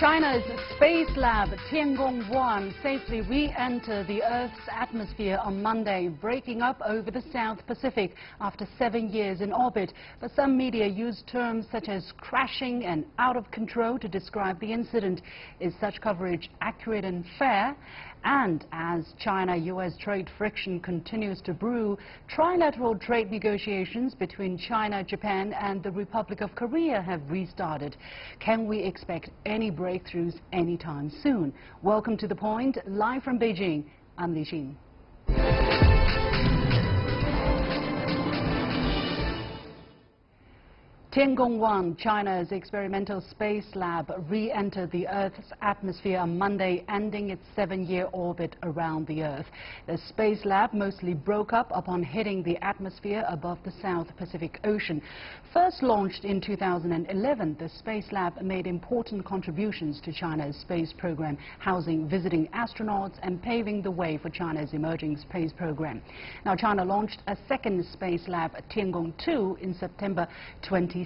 China's space lab Tiangong-1 safely re-entered the Earth's atmosphere on Monday, breaking up over the South Pacific after 7 years in orbit. But some media use terms such as crashing and out of control to describe the incident. Is such coverage accurate and fair? And as China-US trade friction continues to brew, trilateral trade negotiations between China, Japan and the Republic of Korea have restarted. Can we expect any breakthroughs anytime soon? Welcome to The Point, live from Beijing. I'm Li Xin. Tiangong-1, China's experimental space lab, re-entered the Earth's atmosphere on Monday, ending its 7-year orbit around the Earth. The space lab mostly broke up upon hitting the atmosphere above the South Pacific Ocean. First launched in 2011, the space lab made important contributions to China's space program, housing visiting astronauts and paving the way for China's emerging space program. Now, China launched a second space lab, Tiangong-2, in September 2016,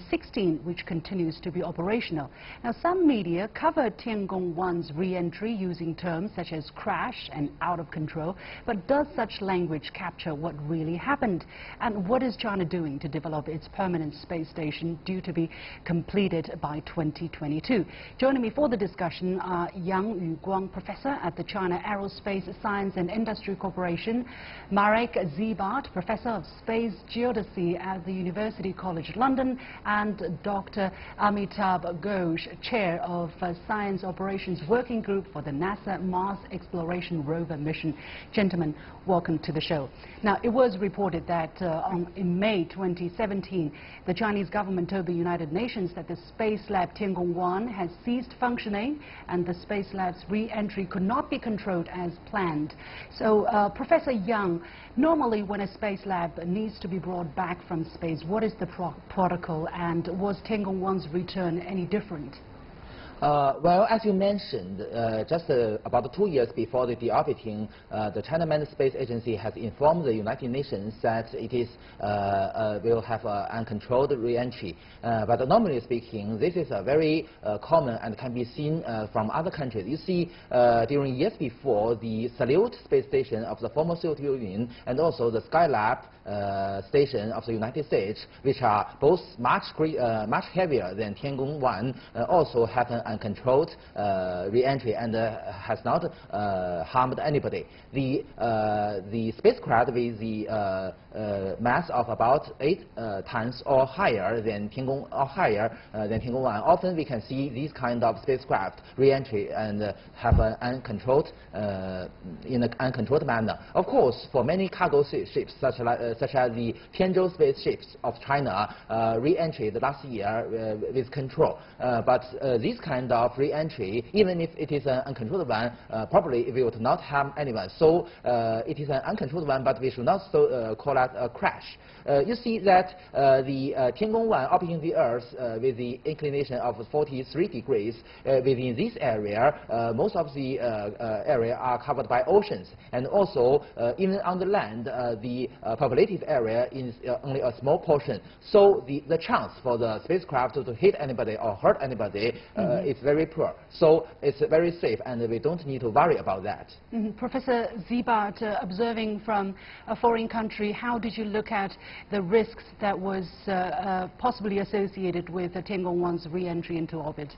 which continues to be operational. Now, some media covered Tiangong-1's re-entry using terms such as crash and out of control, but does such language capture what really happened? And what is China doing to develop its permanent space station, due to be completed by 2022? Joining me for the discussion are Yuguang, professor at the China Aerospace Science and Industry Corporation, Marek Ziebart, professor of space geodesy at the University College London, and Dr. Amitabha Ghosh, chair of Science Operations Working Group for the NASA Mars Exploration Rover mission. Gentlemen, welcome to the show. Now, it was reported that in May 2017, the Chinese government told the United Nations that the space lab Tiangong-1 has ceased functioning and the space lab's re-entry could not be controlled as planned. So, Professor Yang, normally when a space lab needs to be brought back from space, what is the protocol, and was Tiangong-1's return any different? Well, as you mentioned, just about 2 years before the deorbiting, the China Manned Space Agency has informed the United Nations that it is will have uncontrolled re-entry. But normally speaking, this is very common and can be seen from other countries. You see, during years before, the Salute space station of the former Soviet Union and also the Skylab station of the United States, which are both much heavier than Tiangong-1, also have an uncontrolled re-entry and has not harmed anybody. The spacecraft with the mass of about 8 tons or higher than Tiangong-1. Often we can see these kind of spacecraft re-entry and have an uncontrolled in an uncontrolled manner. Of course, for many cargo ships such as the Tianzhou spaceships of China, re-entry the last year with control. But this kind of re-entry, even if it is an uncontrolled one, probably it will not harm anyone. So it is an uncontrolled one, but we should not call that a crash. You see that the Tiangong-1 orbiting the Earth with the inclination of 43 degrees, within this area, most of the area are covered by oceans. And also, even on the land, the populated area is only a small portion. So the chance for the spacecraft to hit anybody or hurt anybody is very poor. So it's very safe, and we don't need to worry about that. Professor Ziebart, observing from a foreign country, how did you look at the risks that was possibly associated with Tiangong-1's re-entry into orbit?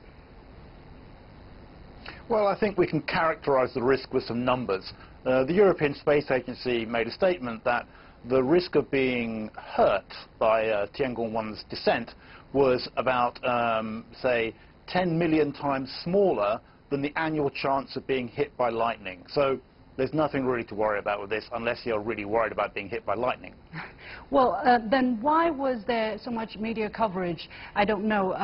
Well, I think we can characterize the risk with some numbers. The European Space Agency made a statement that the risk of being hurt by Tiangong-1's descent was about, say, 10 million times smaller than the annual chance of being hit by lightning. So there's nothing really to worry about with this, unless you're really worried about being hit by lightning. Well, then why was there so much media coverage? I don't know,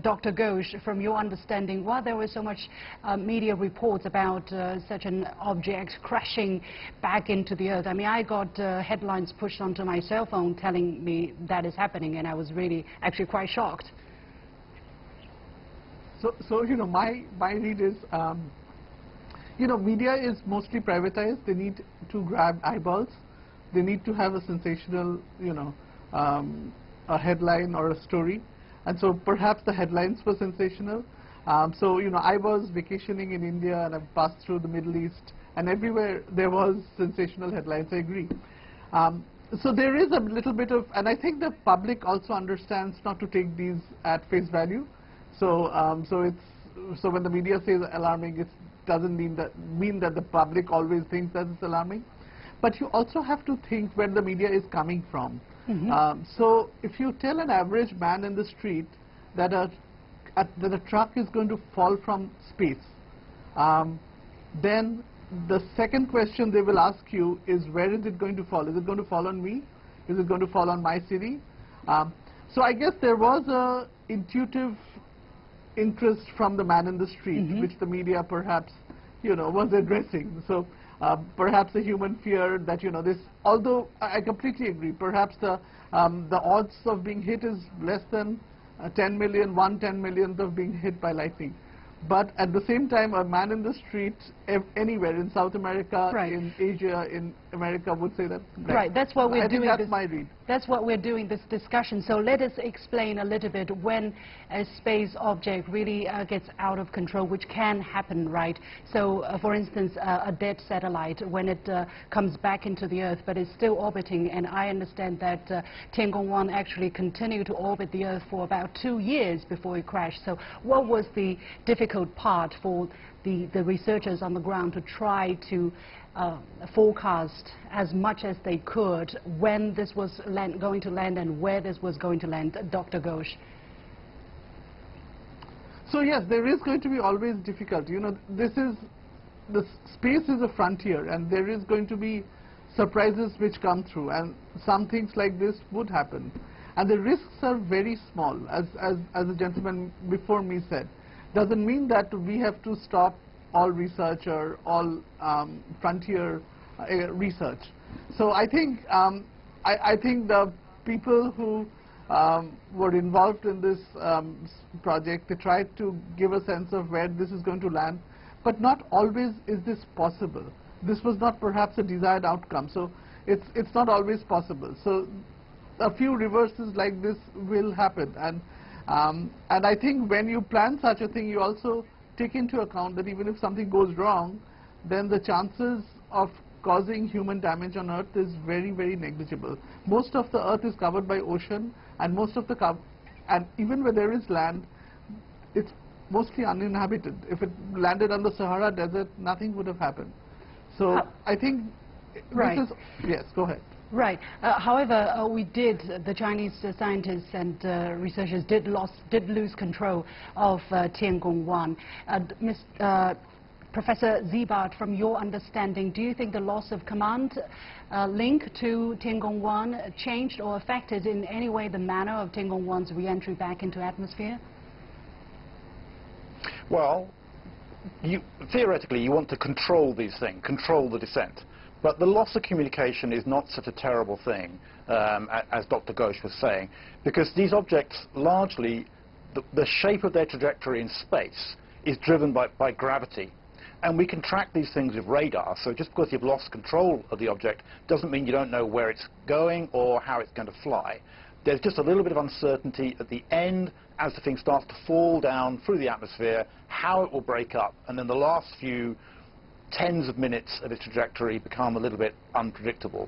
Dr. Ghosh, from your understanding, why there was so much media reports about such an object crashing back into the Earth? I mean, I got headlines pushed onto my cell phone telling me that is happening, and I was really actually quite shocked. So you know, my read is, you know, media is mostly privatized. They need to grab eyeballs. They need to have a sensational, you know, a headline or a story. And so perhaps the headlines were sensational. So, you know, I was vacationing in India and I've passed through the Middle East, and everywhere there was sensational headlines. I agree. So there is a little bit of, and I think the public also understands not to take these at face value. So, so when the media says alarming, it doesn't mean that the public always thinks that it's alarming. But you also have to think where the media is coming from. So if you tell an average man in the street that a truck is going to fall from space, then the second question they will ask you is, where is it going to fall? Is it going to fall on me? Is it going to fall on my city? So I guess there was a intuitive interest from the man in the street, which the media perhaps, you know, was addressing. So perhaps a human fear that, you know, this, although I completely agree, perhaps the odds of being hit is less than 10 million, 1/10 millionth of being hit by lightning. But at the same time, a man in the street anywhere in South America, in Asia, in America would say that. Right, that's what we're doing. That's my read. That's what we're doing, this discussion. So let us explain a little bit when a space object really gets out of control, which can happen, right? So, for instance, a dead satellite, when it comes back into the Earth, but is still orbiting, and I understand that Tiangong-1 actually continued to orbit the Earth for about 2 years before it crashed. So what was the difficult part for the researchers on the ground to try to forecast as much as they could when this was going to land and where this was going to land? Dr. Ghosh. So yes, there is going to be always difficulty. You know, the space is a frontier, and there is going to be surprises which come through, and some things like this would happen. And the risks are very small, as the gentleman before me said. Doesn't mean that we have to stop all research or all frontier research. So I think I think the people who were involved in this project, they tried to give a sense of where this is going to land, but not always is this possible. This was not perhaps a desired outcome, so it's not always possible. So a few reverses like this will happen, and I think when you plan such a thing, you also take into account that even if something goes wrong, then the chances of causing human damage on Earth is very, very negligible. Most of the Earth is covered by ocean, and and even where there is land, it's mostly uninhabited. If it landed on the Sahara Desert, nothing would have happened. So I think this is, yes, go ahead. Right. However, the Chinese scientists and researchers did lose control of Tiangong-1. Professor Ziebart, from your understanding, do you think the loss of command link to Tiangong-1 changed or affected in any way the manner of Tiangong-1's re-entry back into atmosphere? Well, theoretically, you want to control these things, control the descent. But the loss of communication is not such a terrible thing, as Dr. Ghosh was saying, because these objects largely, the shape of their trajectory in space is driven by gravity. And we can track these things with radar, so just because you've lost control of the object doesn't mean you don't know where it's going or how it's going to fly. There's just a little bit of uncertainty at the end as the thing starts to fall down through the atmosphere, how it will break up, and then the last few tens of minutes of its trajectory become a little bit unpredictable.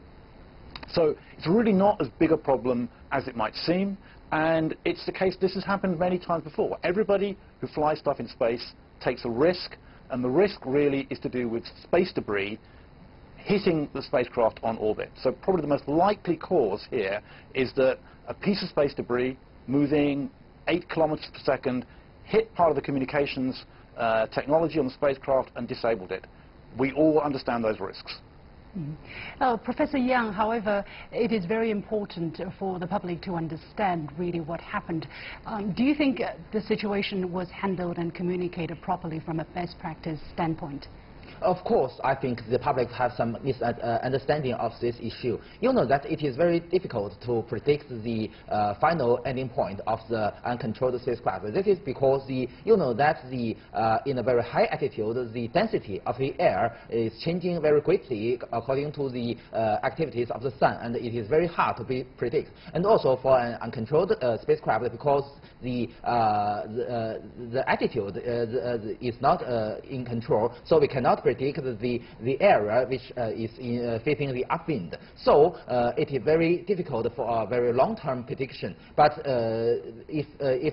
So it's really not as big a problem as it might seem, and it's the case, this has happened many times before. Everybody who flies stuff in space takes a risk, and the risk really is to do with space debris hitting the spacecraft on orbit. So probably the most likely cause here is that a piece of space debris moving 8 kilometers per second hit part of the communications technology on the spacecraft and disabled it. We all understand those risks. Professor Yang, however, it is very important for the public to understand really what happened. Do you think the situation was handled and communicated properly from a best practice standpoint? Of course, I think the public has some misunderstanding of this issue. You know that it is very difficult to predict the final ending point of the uncontrolled spacecraft. This is because you know that in a very high altitude, the density of the air is changing very quickly according to the activities of the sun, and it is very hard to predict. And also for an uncontrolled spacecraft, because the altitude is not in control, so we cannot predict the area which is facing the upwind. So it is very difficult for a very long-term prediction. But if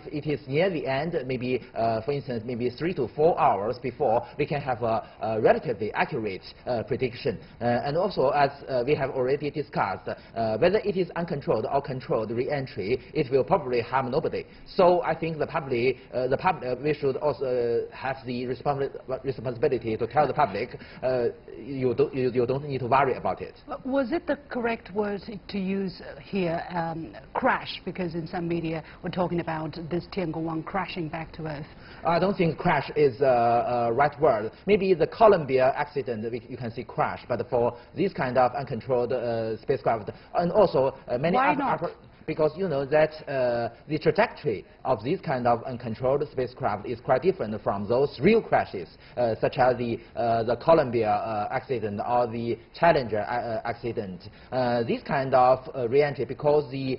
it is near the end, maybe for instance, maybe 3 to 4 hours before, we can have a relatively accurate prediction. And also, as we have already discussed, whether it is uncontrolled or controlled re-entry, it will probably harm nobody. So I think the public, we should also have the responsibility to tell the public, you don't need to worry about it. Was it the correct word to use here, crash? Because in some media we're talking about this Tiangong-1 crashing back to Earth. I don't think crash is a right word. Maybe the Columbia accident, you can see crash, but for this kind of uncontrolled spacecraft, and also many other, because you know that the trajectory of this kind of uncontrolled spacecraft is quite different from those real crashes, such as the Columbia accident or the Challenger accident. This kind of re-entry, because the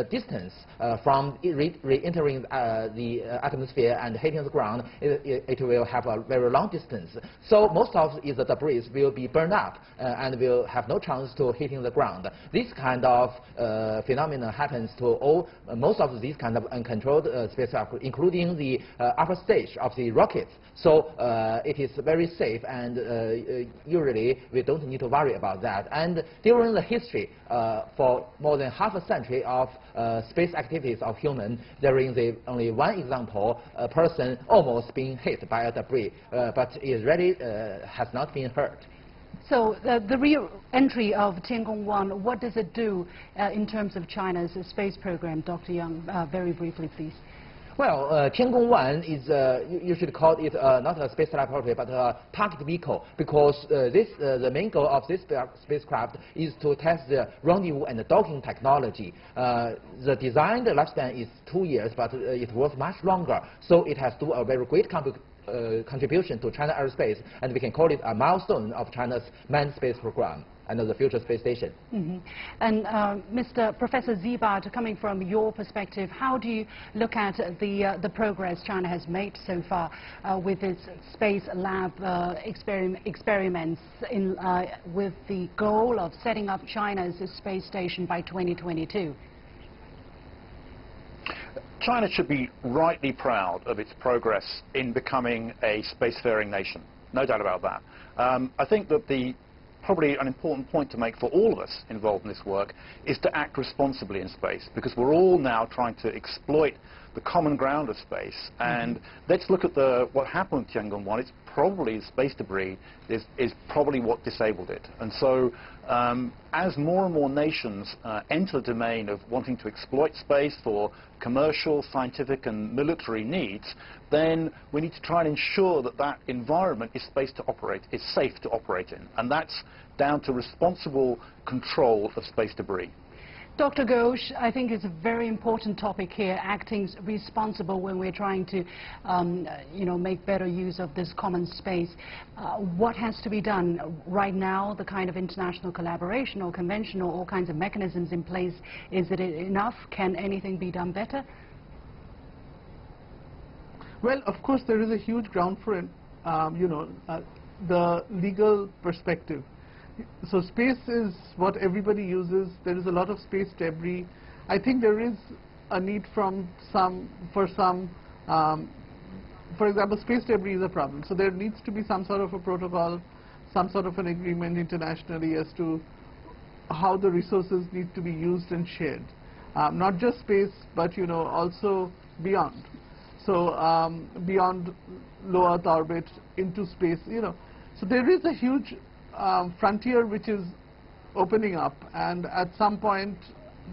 distance from re-entering the atmosphere and hitting the ground, it will have a very long distance. So most of the debris will be burned up and will have no chance to hitting the ground. This kind of phenomenon happens to most of these kind of uncontrolled spacecraft, including the upper stage of the rockets. So it is very safe, and usually we don't need to worry about that. And during the history, for more than half a century of space activities of human, there is only one example, a person almost being hit by a debris, but it really has not been hurt. So the re-entry of Tiangong-1, what does it do in terms of China's space program? Dr. Yang, very briefly, please. Well, Tiangong-1 is, you should call it not a space laboratory, but a target vehicle, because the main goal of this spacecraft is to test the rendezvous and the docking technology. The designed lifespan is 2 years, but it was much longer, so it has to do a very great contribution to China Aerospace, and we can call it a milestone of China's manned space program and the future space station. Mm-hmm. And Professor Ziebart, coming from your perspective, how do you look at the progress China has made so far with its space lab experiments with the goal of setting up China's space station by 2022? China should be rightly proud of its progress in becoming a spacefaring nation. No doubt about that. I think that probably an important point to make for all of us involved in this work is to act responsibly in space, because we're all now trying to exploit the common ground of space. And let's look at what happened with Tiangong-1. It's probably space debris is probably what disabled it. And so as more and more nations enter the domain of wanting to exploit space for commercial, scientific and military needs, then we need to try and ensure that that environment is safe to operate in. And that's down to responsible control of space debris. Dr. Ghosh, I think it's a very important topic here, acting responsible when we're trying to make better use of this common space. What has to be done right now? The kind of international collaboration or convention or all kinds of mechanisms in place, is it enough? Can anything be done better? Well, of course, there is a huge ground for it, the legal perspective. So space is what everybody uses. There is a lot of space debris. I think there is a need for example, space debris is a problem. So there needs to be some sort of a protocol, some sort of an agreement internationally as to how the resources need to be used and shared. Not just space, but also beyond. So beyond low Earth orbit into space, So there is a huge frontier which is opening up, and at some point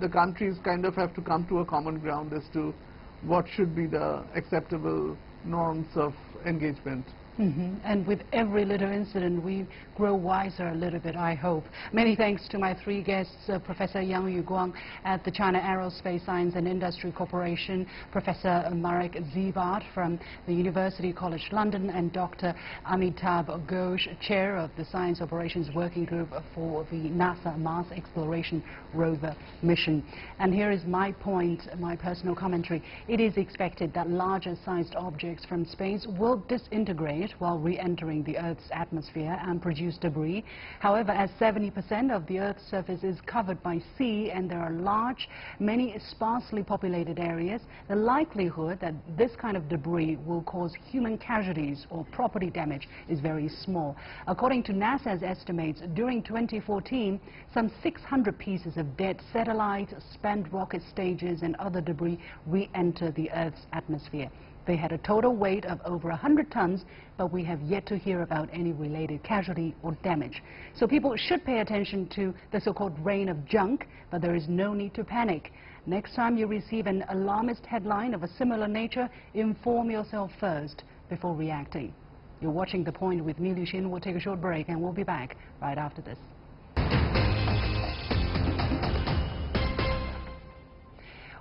the countries kind of have to come to a common ground as to what should be the acceptable norms of engagement. And with every little incident, we grow wiser a little bit, I hope. Many thanks to my three guests, Professor Yuguang at the China Aerospace Science and Industry Corporation, Professor Marek Ziebart from the University College London, and Dr. Amitabha Ghosh, Chair of the Science Operations Working Group for the NASA Mars Exploration Rover mission. And here is my point, my personal commentary. It is expected that larger-sized objects from space will disintegrate while re-entering the Earth's atmosphere and produce debris. However, as 70% of the Earth's surface is covered by sea and there are large, many sparsely populated areas, the likelihood that this kind of debris will cause human casualties or property damage is very small. According to NASA's estimates, during 2014, some 600 pieces of dead satellites, spent rocket stages and other debris re-enter the Earth's atmosphere. They had a total weight of over 100 tons, but we have yet to hear about any related casualty or damage. So people should pay attention to the so-called rain of junk, but there is no need to panic. Next time you receive an alarmist headline of a similar nature, inform yourself first before reacting. You're watching The Point with me, Liu Xin. We'll take a short break and we'll be back right after this.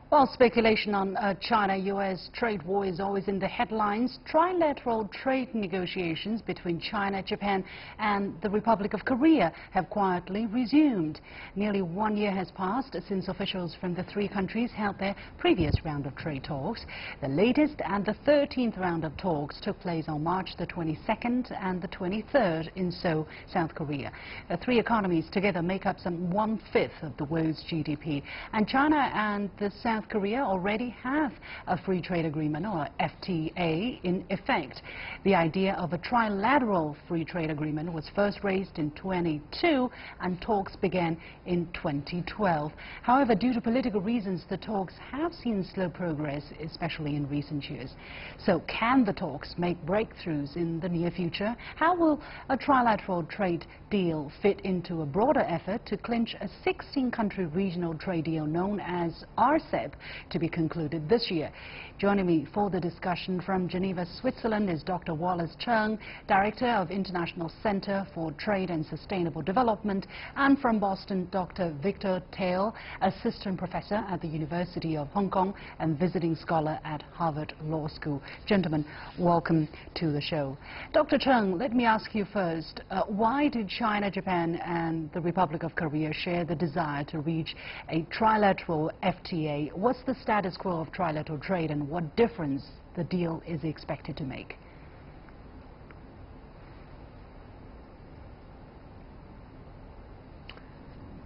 While speculation on China-US trade war is always in the headlines, trilateral trade negotiations between China, Japan and the Republic of Korea have quietly resumed. Nearly 1 year has passed since officials from the three countries held their previous round of trade talks. The latest and the 13th round of talks took place on March the 22nd and the 23rd in Seoul, South Korea. The three economies together make up some 1/5 of the world's GDP, and China and the South Korea already have a free trade agreement, or FTA, in effect. The idea of a trilateral free trade agreement was first raised in 2002 and talks began in 2012. However, due to political reasons, the talks have seen slow progress, especially in recent years. So can the talks make breakthroughs in the near future? How will a trilateral trade deal fit into a broader effort to clinch a 16-country regional trade deal known as RCEP to be concluded this year? Joining me for the discussion from Geneva, Switzerland is Dr. Wallace Cheng, Director of International Center for Trade and Sustainable Development, and from Boston, Dr. Victor Tail, Assistant Professor at the University of Hong Kong and Visiting Scholar at Harvard Law School. Gentlemen, welcome to the show. Dr. Cheng, let me ask you first, why do China, Japan and the Republic of Korea share the desire to reach a trilateral FTA? What's the status quo of trilateral trade and what difference the deal is expected to make?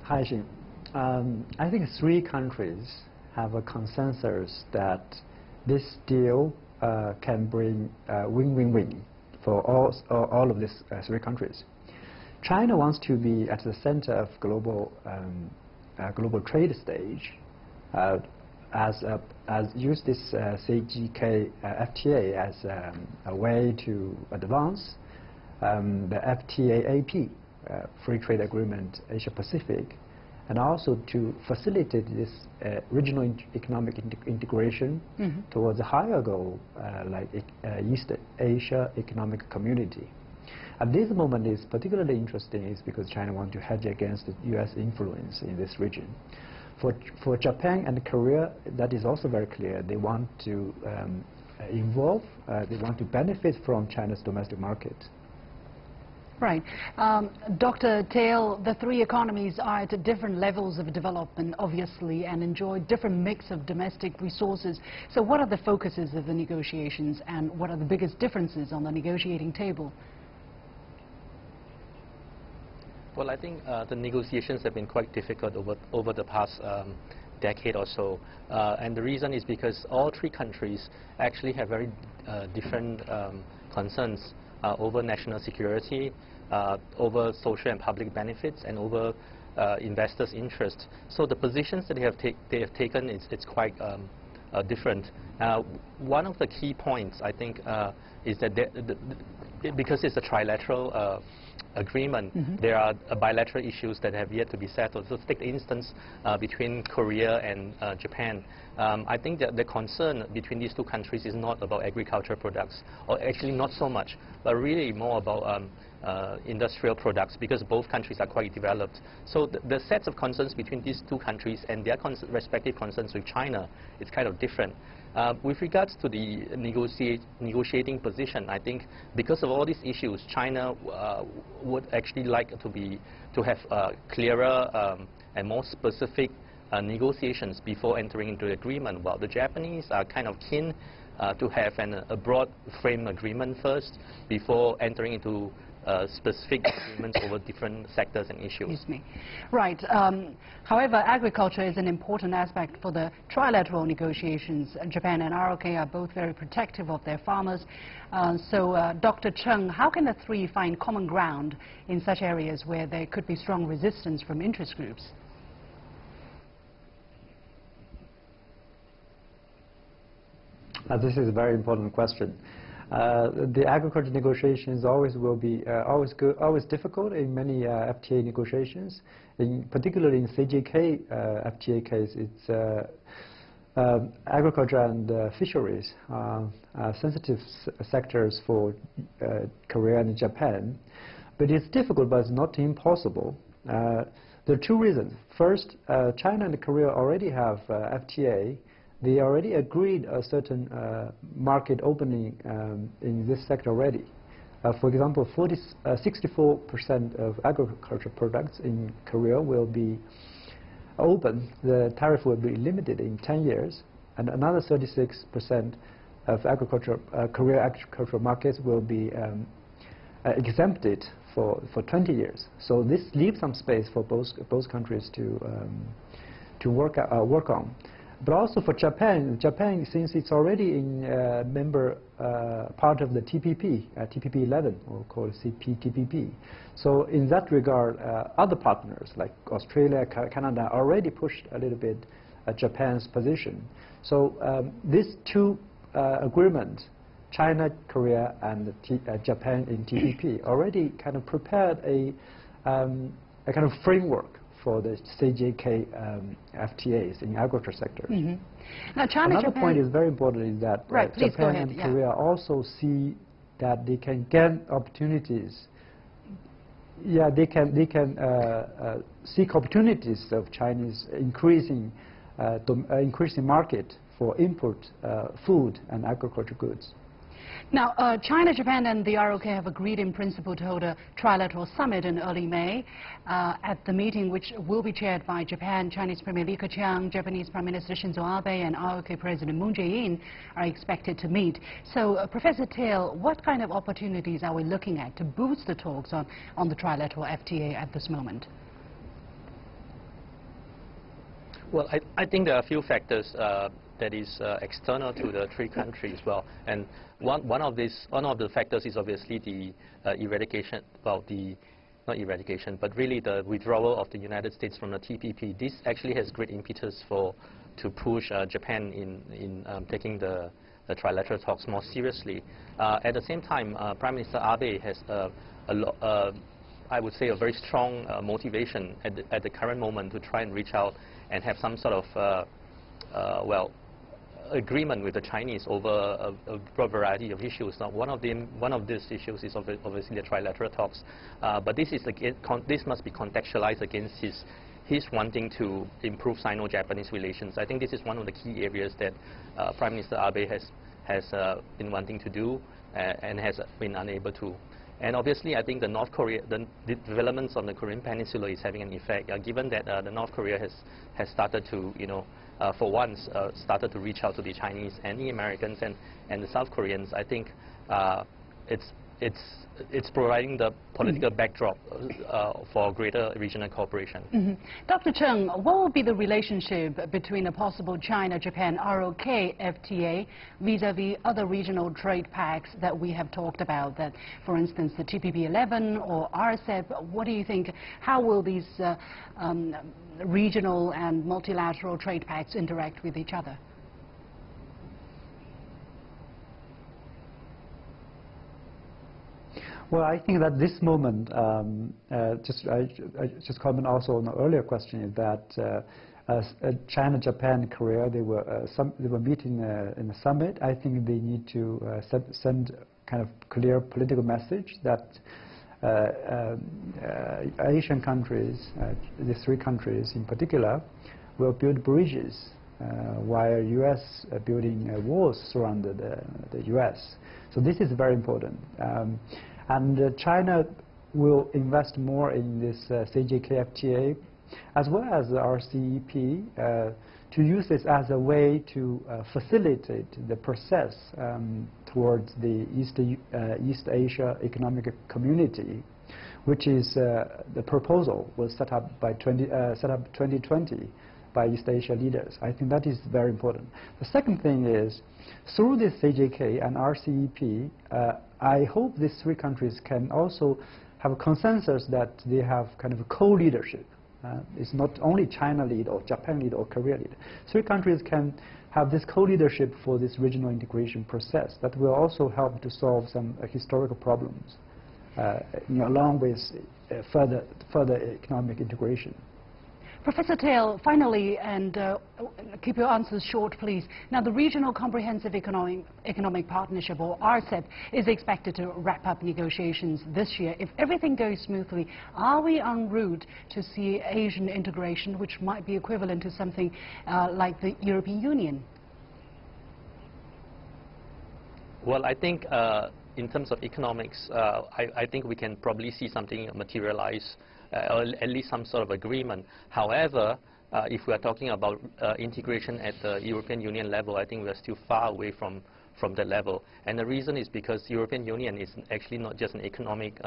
Hi, Xin. I think three countries have a consensus that this deal can bring win-win-win for all of these three countries. China wants to be at the center of global trade stage, use this FTA as a way to advance the FTA-AP, Free Trade Agreement Asia Pacific, and also to facilitate this regional economic integration towards a higher goal like East Asia Economic Community. At this moment, is particularly interesting is because China wants to hedge against the U.S. influence in this region. For Japan and Korea, that is also very clear. They want to involve, they want to benefit from China's domestic market. Right. Dr. Tail, the three economies are at different levels of development, obviously, and enjoy different mix of domestic resources. So what are the focuses of the negotiations and what are the biggest differences on the negotiating table? Well, I think the negotiations have been quite difficult over the past decade or so. And the reason is because all three countries actually have very different concerns over national security, over social and public benefits, and over investors' interest. So the positions that they have taken, it's quite different. One of the key points, I think, is that because it's a trilateral agreement, there are bilateral issues that have yet to be settled. So take the instance between Korea and Japan. I think that the concern between these two countries is not about agricultural products, or actually not so much, but really more about industrial products, because both countries are quite developed. So the sets of concerns between these two countries and their respective concerns with China is kind of different. With regards to the negotiating position, I think because of all these issues, China would actually like to have clearer and more specific negotiations before entering into the agreement, while the Japanese are kind of keen to have a broad frame agreement first before entering into specific agreements over different sectors and issues. Excuse me. Right. However, agriculture is an important aspect for the trilateral negotiations. Japan and ROK are both very protective of their farmers. So, Dr. Cheng, how can the three find common ground in such areas where there could be strong resistance from interest groups? This is a very important question. The agriculture negotiations always will be always difficult in many FTA negotiations. Particularly in CGK FTA case, it's agriculture and fisheries, sensitive sectors for Korea and Japan. But it's difficult, but it's not impossible. There are two reasons. First, China and Korea already have FTA. They already agreed a certain market opening in this sector already. For example, 64% of agricultural products in Korea will be open. The tariff will be limited in 10 years, and another 36% of Korea agricultural markets will be exempted for 20 years. So this leaves some space for both countries to work on. But also for Japan, since it's already in member part of the TPP, TPP 11, or called CPTPP. So in that regard, other partners like Australia, Canada already pushed a little bit Japan's position. So these two agreements, China, Korea, and Japan in TPP, already kind of prepared a kind of framework for the CGK FTAs in agriculture sector. Now, China, Another Japan point is very important is that Japan and Korea also see that they can get opportunities. Yeah, they can seek opportunities of Chinese increasing market for import food and agricultural goods. Now, China, Japan, and the ROK have agreed in principle to hold a trilateral summit in early May. At the meeting, which will be chaired by Japan, Chinese Premier Li Keqiang, Japanese Prime Minister Shinzo Abe, and ROK President Moon Jae-in are expected to meet. So, Professor Tail, what kind of opportunities are we looking at to boost the talks on the trilateral FTA at this moment? Well, I think there are a few factors that is external to the three countries. Well, and one of the factors is obviously the eradication, well, not eradication, but really the withdrawal of the United States from the TPP. This actually has great impetus to push Japan in taking the trilateral talks more seriously. At the same time, Prime Minister Abe has I would say a very strong motivation at the current moment to try and reach out and have some sort of agreement with the Chinese over a broad variety of issues. Now, one of these issues is obviously the trilateral talks, but this must be contextualized against his wanting to improve Sino-Japanese relations. I think this is one of the key areas that Prime Minister Abe has been wanting to do and has been unable to. And obviously, I think the developments on the Korean Peninsula is having an effect, given that the North Korea has started to, for once, started to reach out to the Chinese and the Americans and the South Koreans. I think it's providing the political backdrop for greater regional cooperation. Dr. Cheng, what will be the relationship between a possible China-Japan ROK FTA vis-a-vis other regional trade pacts that we have talked about, that, for instance, the TPP 11 or RCEP? What do you think? How will these regional and multilateral trade pacts interact with each other? Well, I think that this moment, I just comment also on the earlier question, is that China, Japan, Korea, they were meeting in the summit. I think they need to send kind of clear political message that Asian countries, the three countries in particular, will build bridges while U.S. building walls surrounded the U.S. So this is very important. And China will invest more in this CGK FTA as well as the RCEP to use this as a way to facilitate the process towards the East Asia Economic Community, which is the proposal was set up 2020 by East Asia leaders. I think that is very important. The second thing is, through this CGK and RCEP, I hope these three countries can also have a consensus that they have kind of a co-leadership. It's not only China lead or Japan lead or Korea lead. Three countries can have this co-leadership for this regional integration process that will also help to solve some historical problems, along with further economic integration. Professor Tail, finally, and keep your answers short, please. Now, the Regional Comprehensive Economic Partnership, or RCEP, is expected to wrap up negotiations this year. If everything goes smoothly, are we en route to see Asian integration, which might be equivalent to something like the European Union? Well, I think in terms of economics, I think we can probably see something materialize, or at least some sort of agreement. However, if we are talking about integration at the European Union level, I think we are still far away from that level. And the reason is because the European Union is actually not just an economic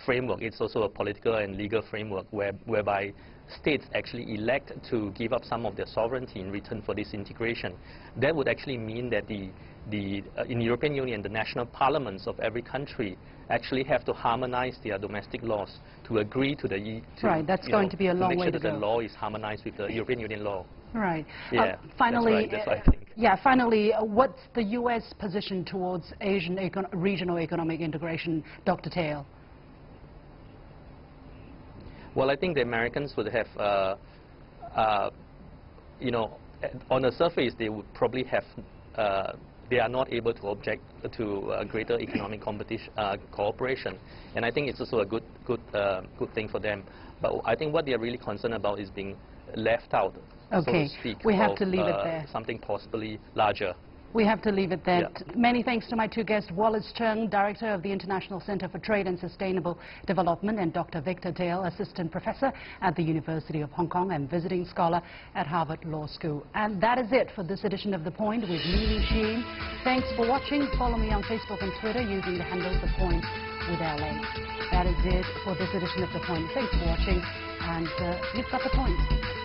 framework, it's also a political and legal framework whereby states actually elect to give up some of their sovereignty in return for this integration. That would actually mean that in the European Union, the national parliaments of every country actually have to harmonize their domestic laws to agree to the right, that's going to be a long way to go. Make sure that the law is harmonized with the European Union law. Right. Yeah, finally, that's what I think. Yeah, finally, what's the U.S. position towards Asian regional economic integration, Dr. Tail? Well, I think the Americans would have, on the surface, they would probably have, they are not able to object to greater economic cooperation, and I think it's also a good thing for them. But I think what they are really concerned about is being left out, so to speak, we have to leave it there. Something possibly larger. We have to leave it there. Yeah. Many thanks to my two guests, Wallace Cheng, Director of the International Center for Trade and Sustainable Development, and Dr. Victor Tail, Assistant Professor at the University of Hong Kong and Visiting Scholar at Harvard Law School. And that is it for this edition of The Point with me, Sheen. Thanks for watching. Follow me on Facebook and Twitter using the handle The Point with LA. That is it for this edition of The Point. Thanks for watching, and you've got The Point.